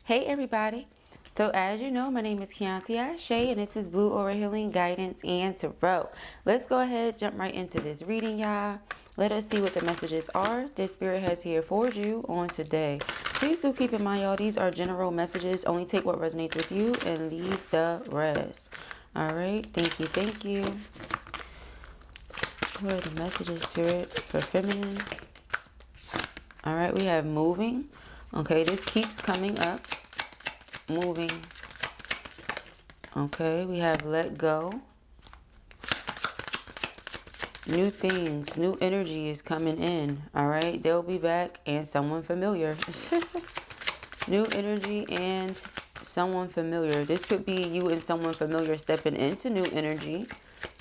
Hey everybody. So as you know, my name is Kianti Ayshea and this is Blue Aura Healing Guidance and Tarot. Let's go ahead, jump right into this reading, y'all. Let us see what the messages are this spirit has here for you on today. Please do keep in mind, y'all, these are general messages. Only take what resonates with you and leave the rest. All right. Thank you. Thank you. What are the messages, spirit, for feminine? All right. We have moving. Okay. This keeps coming up. Moving. Okay, we have let go. New things, new energy is coming in. All right, they'll be back and someone familiar. New energy and someone familiar. This could be you and someone familiar stepping into new energy.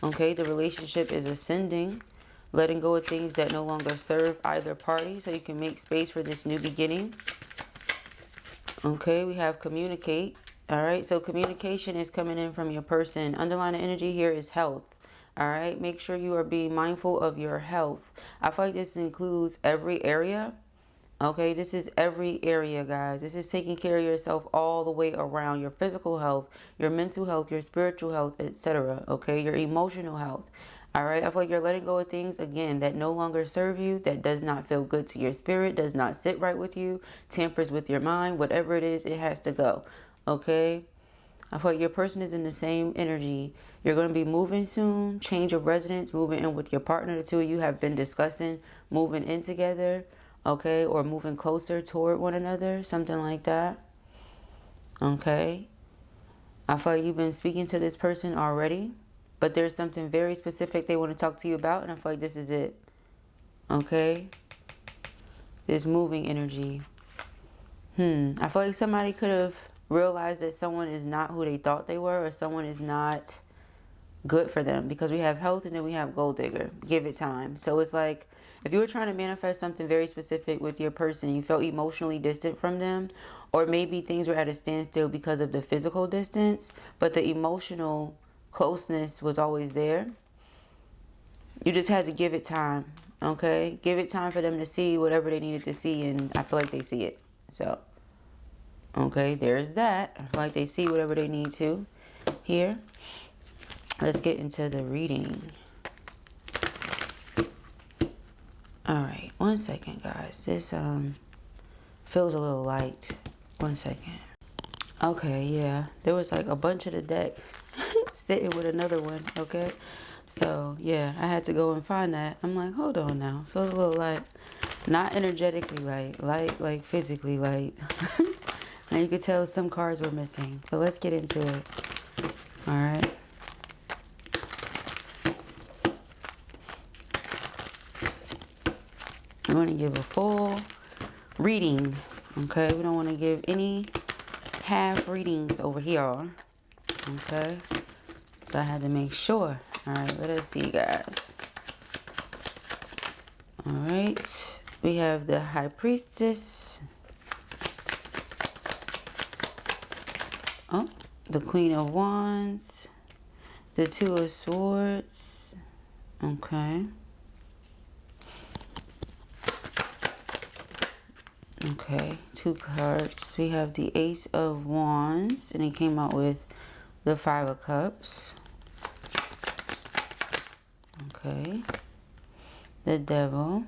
Okay, the relationship is ascending, letting go of things that no longer serve either party so you can make space for this new beginning. Okay, we have communicate. All right, so communication is coming in from your person. Underlying energy here is health. All right, make sure you are being mindful of your health. I feel like this includes every area. Okay, this is every area, guys. This is taking care of yourself all the way around. Your physical health, your mental health, your spiritual health, etc. Okay, your emotional health. All right, I feel like you're letting go of things, again, that no longer serve you, that does not feel good to your spirit, does not sit right with you, tampers with your mind. Whatever it is, it has to go. Okay, I feel like your person is in the same energy. You're going to be moving soon, change of residence, moving in with your partner. The two of you have been discussing moving in together, okay, or moving closer toward one another, something like that. Okay, I feel like you've been speaking to this person already, but there's something very specific they want to talk to you about, and I feel like this is it. Okay, this moving energy. I feel like somebody could have realized that someone is not who they thought they were, or someone is not good for them, because we have health and then we have gold digger. Give it time. So it's like if you were trying to manifest something very specific with your person, you felt emotionally distant from them, or maybe things were at a standstill because of the physical distance, but the emotional closeness was always there. You just had to give it time. Okay, give it time for them to see whatever they needed to see, and I feel like they see it. So okay, there's that. I feel like they see whatever they need to here. Let's get into the reading. All right, 1 second, guys. This feels a little light. 1 second. Okay, yeah, there was like a bunch of the deck sitting with another one. Okay, so yeah, I had to go and find that. I'm like, hold on now, feels a little light. Not energetically light, light like physically light. And you could tell some cards were missing, but let's get into it. All right. I want to give a full reading. Okay, we don't want to give any half readings over here. Okay, so I had to make sure. All right, let us see, guys. All right, we have the High Priestess. Oh, the Queen of Wands, the Two of Swords. Okay. Okay, 2 cards. We have the Ace of Wands, and it came out with the 5 of Cups. Okay. The Devil.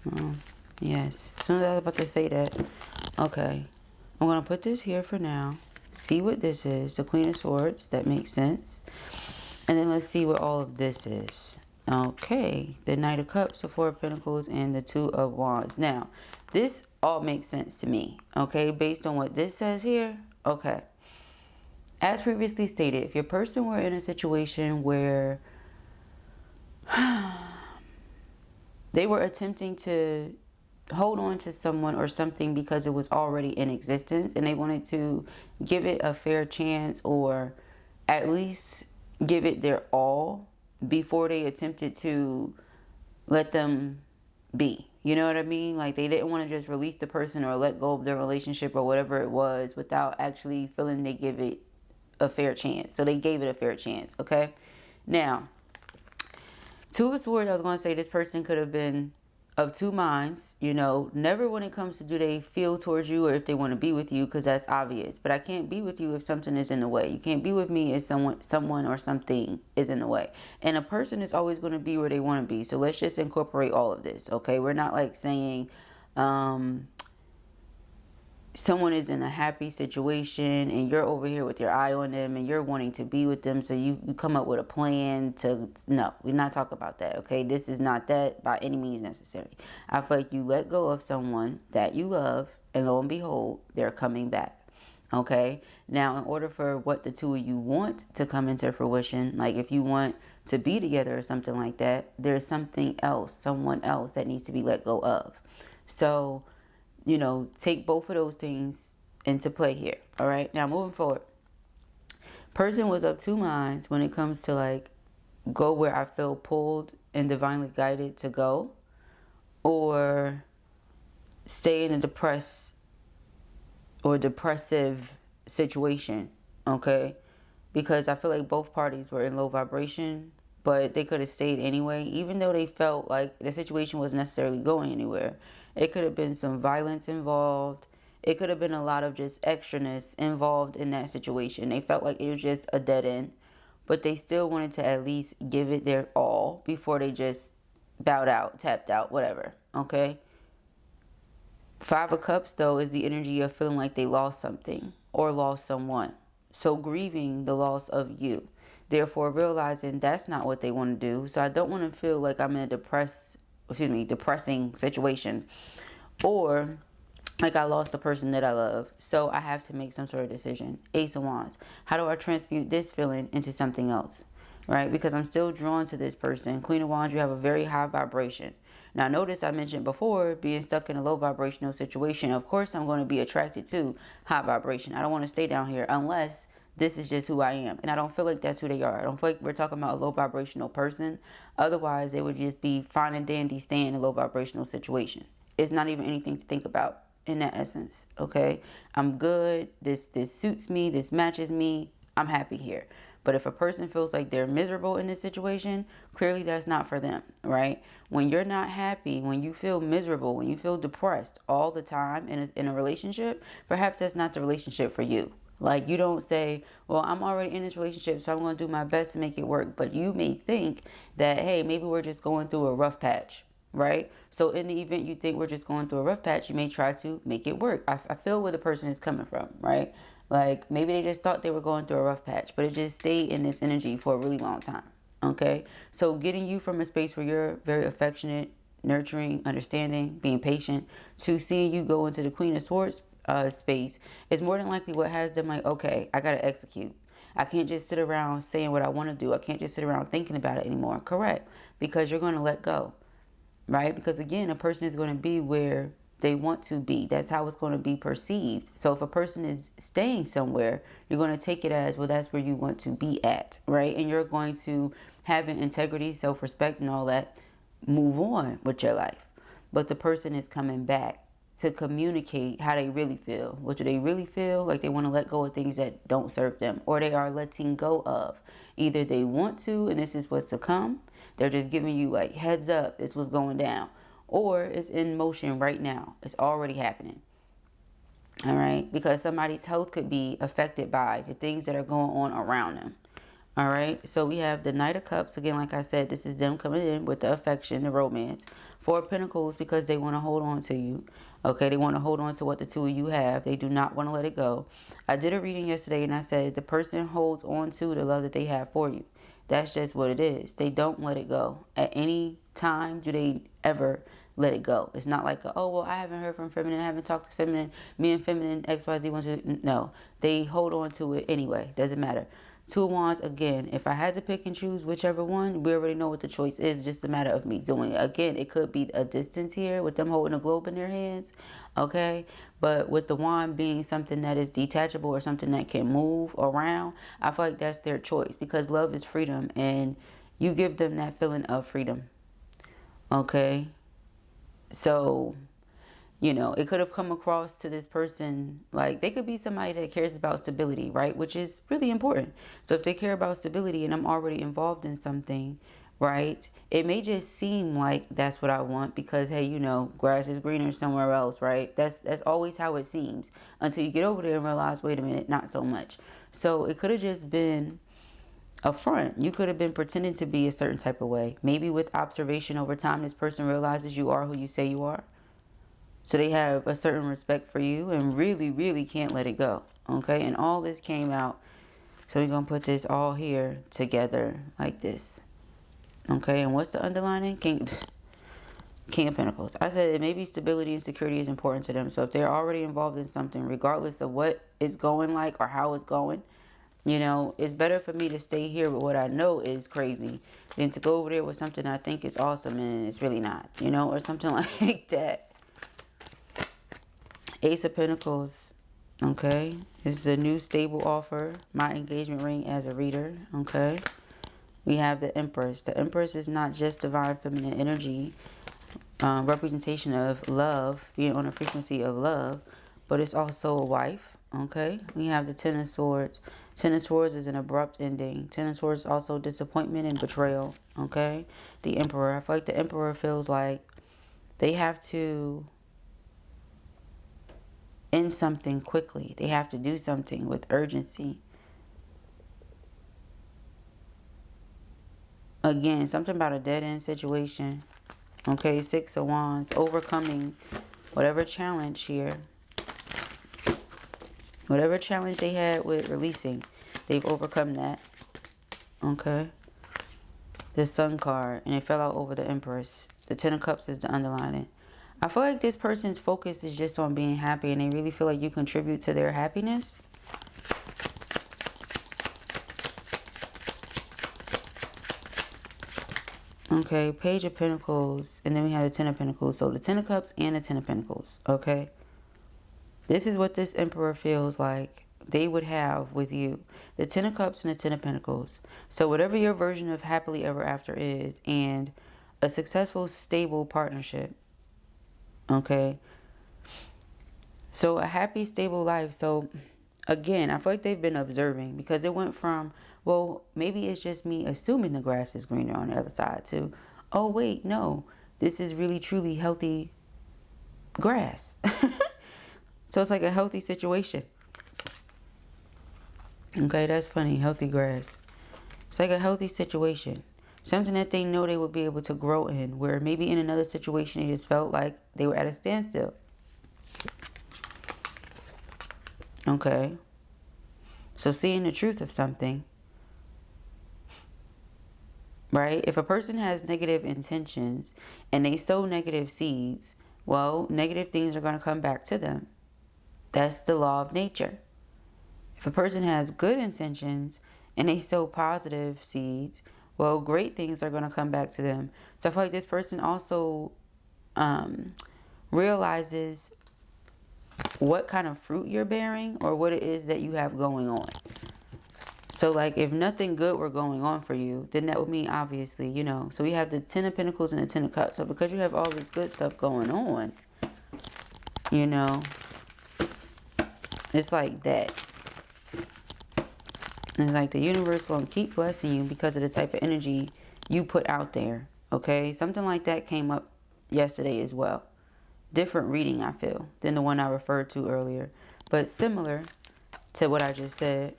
Oh, yes. As soon as I was about to say that. Okay. I'm going to put this here for now. See what this is. The Queen of Swords. That makes sense. And then let's see what all of this is. Okay. The Knight of Cups, the 4 of Pentacles, and the 2 of Wands. Now, this all makes sense to me. Okay. Based on what this says here. Okay. As previously stated, if your person were in a situation where they were attempting to hold on to someone or something because it was already in existence, and they wanted to give it a fair chance, or at least give it their all before they attempted to let them be. You know what I mean? Like they didn't want to just release the person or let go of their relationship or whatever it was without actually feeling they give it a fair chance. So they gave it a fair chance. Okay. Now, Two of Swords, I was going to say this person could have been of two minds, you know, never when it comes to do they feel towards you or if they want to be with you, because that's obvious. But I can't be with you if something is in the way. You can't be with me if someone or something is in the way. And a person is always going to be where they want to be. So let's just incorporate all of this, okay? We're not like saying someone is in a happy situation and you're over here with your eye on them and you're wanting to be with them, so you come up with a plan to, no, we're not talking about that, okay? This is not that by any means necessary. I feel like you let go of someone that you love and lo and behold, they're coming back, okay? Now, in order for what the two of you want to come into fruition, like if you want to be together or something like that, there's something else, someone else that needs to be let go of. So, you know, take both of those things into play here. All right. Now, moving forward, person was of two minds when it comes to like go where I feel pulled and divinely guided to go, or stay in a depressive situation. Okay. Because I feel like both parties were in low vibration, but they could have stayed anyway, even though they felt like the situation wasn't necessarily going anywhere. It could have been some violence involved. It could have been a lot of just extraness involved in that situation. They felt like it was just a dead end, but they still wanted to at least give it their all before they just bowed out, tapped out, whatever, okay? Five of Cups, though, is the energy of feeling like they lost something or lost someone. So grieving the loss of you. Therefore, realizing that's not what they want to do. So I don't want to feel like I'm in a depressing situation, or like I lost the person that I love. So I have to make some sort of decision. Ace of Wands. How do I transmute this feeling into something else? Right? Because I'm still drawn to this person. Queen of Wands, you have a very high vibration. Now, notice I mentioned before being stuck in a low vibrational situation. Of course, I'm going to be attracted to high vibration. I don't want to stay down here unless this is just who I am. And I don't feel like that's who they are. I don't feel like we're talking about a low vibrational person. Otherwise, they would just be fine and dandy staying in a low vibrational situation. It's not even anything to think about in that essence, okay? I'm good. This suits me. This matches me. I'm happy here. But if a person feels like they're miserable in this situation, clearly that's not for them, right? When you're not happy, when you feel miserable, when you feel depressed all the time in a relationship, perhaps that's not the relationship for you. Like, you don't say, well, I'm already in this relationship, so I'm going to do my best to make it work. But you may think that, hey, maybe we're just going through a rough patch, right? So in the event you think we're just going through a rough patch, you may try to make it work. I feel where the person is coming from, right? Like, maybe they just thought they were going through a rough patch, but it just stayed in this energy for a really long time, okay? So getting you from a space where you're very affectionate, nurturing, understanding, being patient, to seeing you go into the Queen of Swords space is more than likely what has them like, okay, I gotta execute. I can't just sit around saying what I want to do. I can't just sit around thinking about it anymore. Correct. Because you're going to let go, right? Because again, a person is going to be where they want to be. That's how it's going to be perceived. So if a person is staying somewhere, you're going to take it as, well, that's where you want to be at, right? And you're going to have an integrity, self-respect, and all that, move on with your life. But the person is coming back to communicate how they really feel. What do they really feel? Like they want to let go of things that don't serve them, or they are letting go of. Either they want to, and this is what's to come. They're just giving you like heads up, it's what's going down. Or it's in motion right now. It's already happening. All right? Because somebody's health could be affected by the things that are going on around them. All right, so we have the Knight of Cups. Again, like I said, this is them coming in with the affection, the romance. Four of Pentacles, because they want to hold on to you. Okay, they want to hold on to what the two of you have. They do not want to let it go. I did a reading yesterday and I said the person holds on to the love that they have for you. That's just what it is. They don't let it go. At any time do they ever let it go. It's not like, oh, well, I haven't heard from feminine. I haven't talked to feminine. Me and feminine, XYZ wants to. No, they hold on to it anyway. Doesn't matter. Two of Wands, again, if I had to pick and choose whichever one, we already know what the choice is. Just a matter of me doing it. Again, it could be a distance here with them holding a globe in their hands, okay? But with the wand being something that is detachable or something that can move around, I feel like that's their choice, because love is freedom, and you give them that feeling of freedom, okay? So, you know, it could have come across to this person like they could be somebody that cares about stability, right? Which is really important. So if they care about stability and I'm already involved in something, right? It may just seem like that's what I want because, hey, you know, grass is greener somewhere else, right? That's always how it seems until you get over there and realize, wait a minute, not so much. So it could have just been a front. You could have been pretending to be a certain type of way. Maybe with observation over time, this person realizes you are who you say you are. So they have a certain respect for you and really, really can't let it go. Okay, and all this came out. So we're going to put this all here together like this. Okay, and what's the underlining? King of Pentacles. I said maybe stability and security is important to them. So if they're already involved in something, regardless of what it's going like or how it's going, you know, it's better for me to stay here with what I know is crazy than to go over there with something I think is awesome and it's really not, you know, or something like that. Ace of Pentacles. Okay, this is a new stable offer. My engagement ring as a reader. Okay. We have the Empress. The Empress is not just divine feminine energy, representation of love, being on a frequency of love, but it's also a wife. Okay, we have the Ten of Swords. Ten of Swords is an abrupt ending. Ten of Swords is also disappointment and betrayal. Okay, the Emperor. I feel like the Emperor feels like they have to end something quickly. They have to do something with urgency. Again, something about a dead-end situation. Okay, Six of Wands. Overcoming whatever challenge here. Whatever challenge they had with releasing, they've overcome that. Okay. The Sun card. And it fell out over the Empress. The Ten of Cups is the underlining. I feel like this person's focus is just on being happy. And they really feel like you contribute to their happiness. Okay, Page of Pentacles, and then we have the Ten of Pentacles. So the Ten of Cups and the Ten of Pentacles, okay? This is what this Emperor feels like they would have with you. The Ten of Cups and the Ten of Pentacles. So whatever your version of happily ever after is, and a successful, stable partnership, okay? So a happy, stable life. So again, I feel like they've been observing because it went from, well, maybe it's just me assuming the grass is greener on the other side to, oh, wait, no, this is really, truly healthy grass. So it's like a healthy situation. Okay, that's funny. Healthy grass. It's like a healthy situation. Something that they know they would be able to grow in, where maybe in another situation they just felt like they were at a standstill. Okay. So seeing the truth of something. Right? If a person has negative intentions and they sow negative seeds, well, negative things are going to come back to them. That's the law of nature. If a person has good intentions and they sow positive seeds, well, great things are going to come back to them. So I feel like this person also realizes what kind of fruit you're bearing or what it is that you have going on. So like if nothing good were going on for you, then that would mean obviously, you know. So we have the Ten of Pentacles and the Ten of Cups. So because you have all this good stuff going on, you know, it's like that. It's like the universe going to keep blessing you because of the type of energy you put out there. Okay. Something like that came up yesterday as well. Different reading, I feel, than the one I referred to earlier. But similar to what I just said.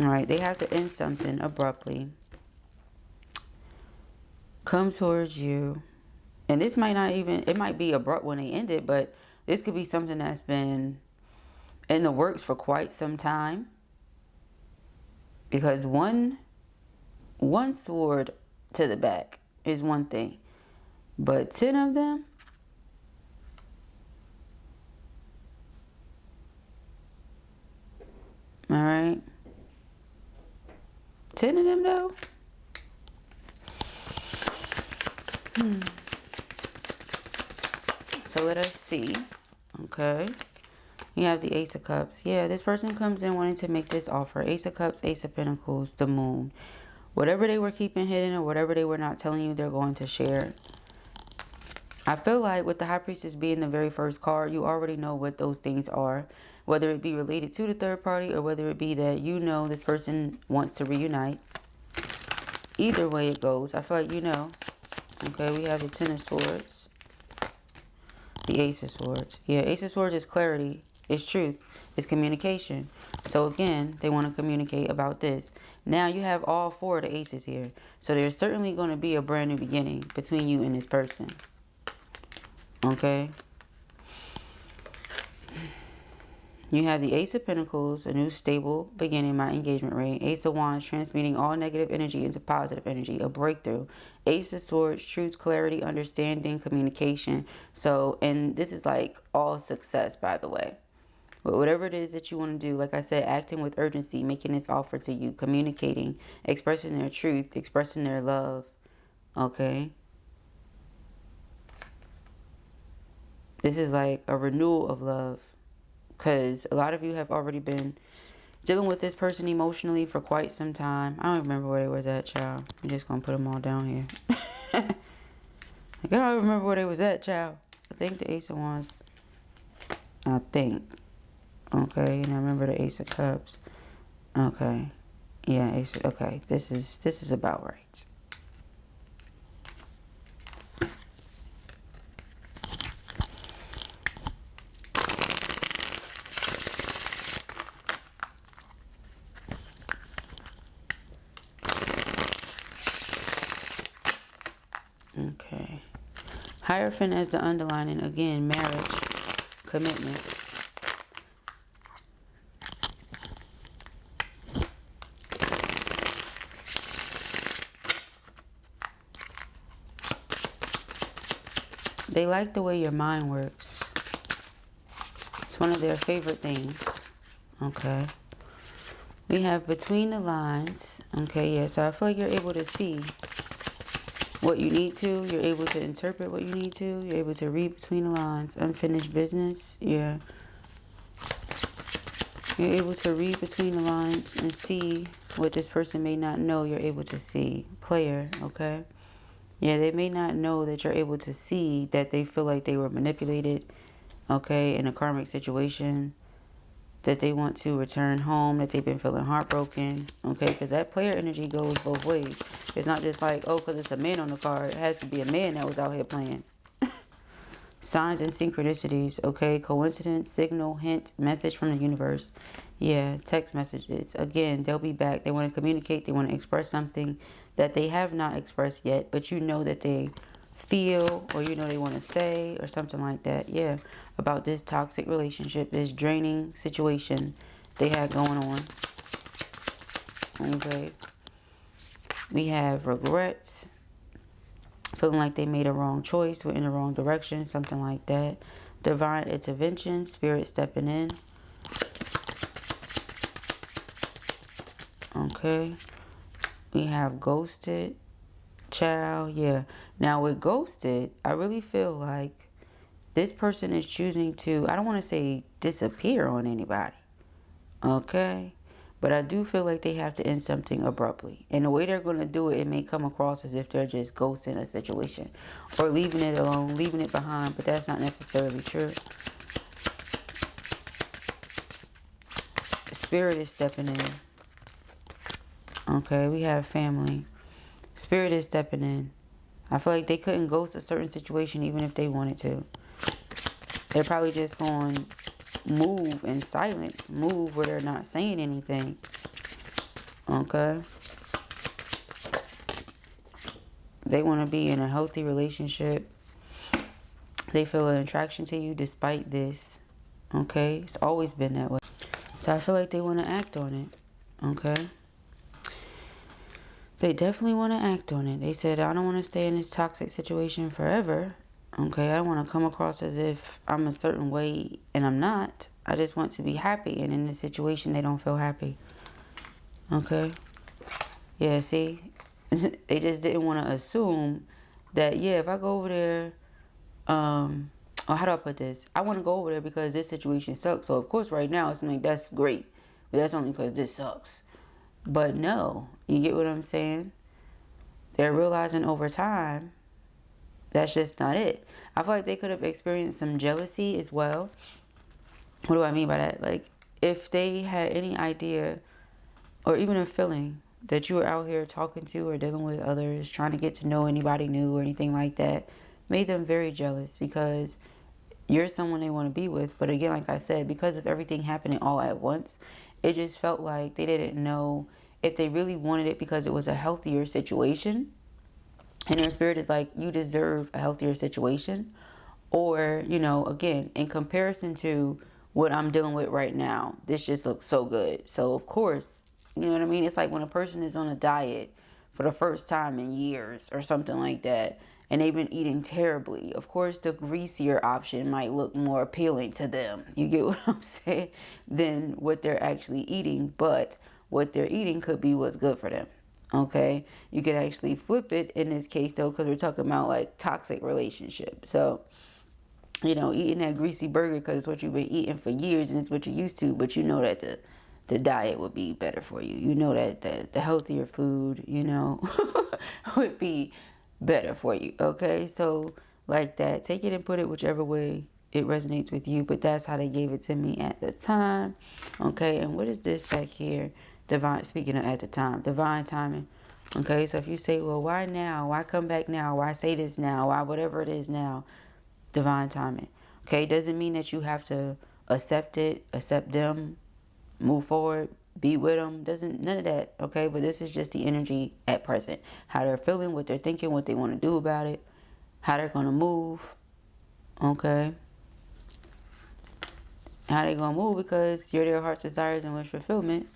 Alright, they have to end something abruptly. Come towards you. And this might not even, it might be abrupt when they end it, but this could be something that's been in the works for quite some time. Because one sword to the back is one thing. But 10 of them, alright. 10 of them though. So let us see. Okay. You have the Ace of Cups. Yeah, this person comes in wanting to make this offer. Ace of Cups, Ace of Pentacles, the Moon. Whatever they were keeping hidden or whatever they were not telling you they're going to share. I feel like with the High Priestess being the very first card, you already know what those things are. Whether it be related to the third party or whether it be that you know this person wants to reunite. Either way it goes, I feel like you know. Okay, we have the Ten of Swords. The Ace of Swords. Yeah, Ace of Swords is clarity. It's truth. It's communication. So again, they want to communicate about this. Now you have all four of the aces here. So there's certainly going to be a brand new beginning between you and this person. Okay. You have the Ace of Pentacles, a new stable beginning, my engagement ring. Ace of Wands, transmuting all negative energy into positive energy, a breakthrough. Ace of Swords, truth, clarity, understanding, communication. So, and this is like all success, by the way. But whatever it is that you want to do, like I said, acting with urgency, making this offer to you, communicating, expressing their truth, expressing their love. Okay. This is like a renewal of love. Because a lot of you have already been dealing with this person emotionally for quite some time. I don't remember where they was at, child. I'm just going to put them all down here. Like, I don't remember where they was at, child. I think the Ace of Wands. I think. Okay, and I remember the Ace of Cups. Okay. Yeah, Ace of, okay. This is about right. Okay. Hierophant as the underlining. Again, marriage, commitment. They like the way your mind works. It's one of their favorite things. Okay. We have between the lines. Okay, yeah. So I feel like you're able to see what you need to. You're able to interpret what you need to. You're able to read between the lines. Unfinished business. Yeah. You're able to read between the lines and see what this person may not know you're able to see. Player, okay? Yeah, they may not know that you're able to see that they feel like they were manipulated, okay, in a karmic situation, that they want to return home, that they've been feeling heartbroken, okay, because that player energy goes both ways. It's not just like, oh, because it's a man on the card. It has to be a man that was out here playing. Signs and synchronicities, okay, coincidence, signal, hint, message from the universe. Yeah, text messages. Again, they'll be back. They want to communicate. They want to express something that they have not expressed yet, but you know that they feel, or you know they want to say, or something like that. Yeah, about this toxic relationship, this draining situation they had going on. Okay. We have regrets, feeling like they made a wrong choice, went in the wrong direction, something like that. Divine intervention, spirit stepping in. Okay. We have ghosted, child. Yeah. Now with ghosted, I really feel like this person is choosing to, I don't want to say disappear on anybody. Okay. But I do feel like they have to end something abruptly. And the way they're going to do it, it may come across as if they're just ghosting a situation. Or leaving it alone, leaving it behind. But that's not necessarily true. Spirit is stepping in. Okay, we have family. Spirit is stepping in. I feel like they couldn't ghost a certain situation even if they wanted to. They're probably just going to move in silence. Move where they're not saying anything. Okay. They want to be in a healthy relationship. They feel an attraction to you despite this. Okay. It's always been that way. So I feel like they want to act on it. Okay. They definitely want to act on it. They said, I don't want to stay in this toxic situation forever. Okay, I want to come across as if I'm a certain way and I'm not. I just want to be happy. And in this situation, they don't feel happy. Okay. Yeah, see? They just didn't want to assume that, yeah, if I go over there, or how do I put this? I want to go over there because this situation sucks. So, of course, right now, it's like, that's great. But that's only because this sucks. But no, you get what I'm saying? They're realizing over time That's just not it. I feel like they could have experienced some jealousy as well. What do I mean by that? Like, if they had any idea or even a feeling that you were out here talking to or dealing with others, trying to get to know anybody new or anything like that, made them very jealous, because you're someone they want to be with. But again, like I said, because of everything happening all at once, it just felt like they didn't know if they really wanted it, because it was a healthier situation. And their spirit is like, you deserve a healthier situation. Or, you know, again, in comparison to what I'm dealing with right now, this just looks so good. So, of course, you know what I mean? It's like when a person is on a diet for the first time in years or something like that, and they've been eating terribly. Of course, the greasier option might look more appealing to them. You get what I'm saying? Than what they're actually eating. But what they're eating could be what's good for them. Okay? You could actually flip it in this case, though, because we're talking about like toxic relationships. So, you know, eating that greasy burger because it's what you've been eating for years and it's what you're used to, but you know that the diet would be better for you. You know that the healthier food, you know, would be better for you. Okay, so like that, take it and put it whichever way it resonates with you, but that's how they gave it to me at the time. Okay, and what is this back here? Divine, speaking of at the time, divine timing. Okay, so if you say, well, why now? Why come back now? Why say this now? Why whatever it is now? Divine timing. Okay, doesn't mean that you have to accept it, accept them, move forward, be with them. Doesn't, none of that. Okay, but this is just the energy at present. How they're feeling, what they're thinking, what they want to do about it, how they're going to move. Okay, how they going to move, because you're their heart's desires and wish fulfillment,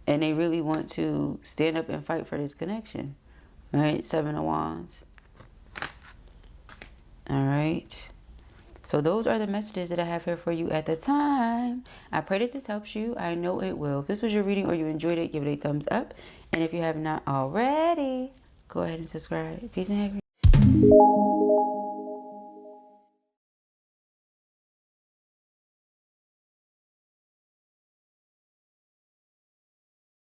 and they really want to stand up and fight for this connection. Right, 7 of Wands. All right. So those are the messages that I have here for you at the time. I pray that this helps you. I know it will. If this was your reading or you enjoyed it, give it a thumbs up. And if you have not already, go ahead and subscribe. Peace and happiness.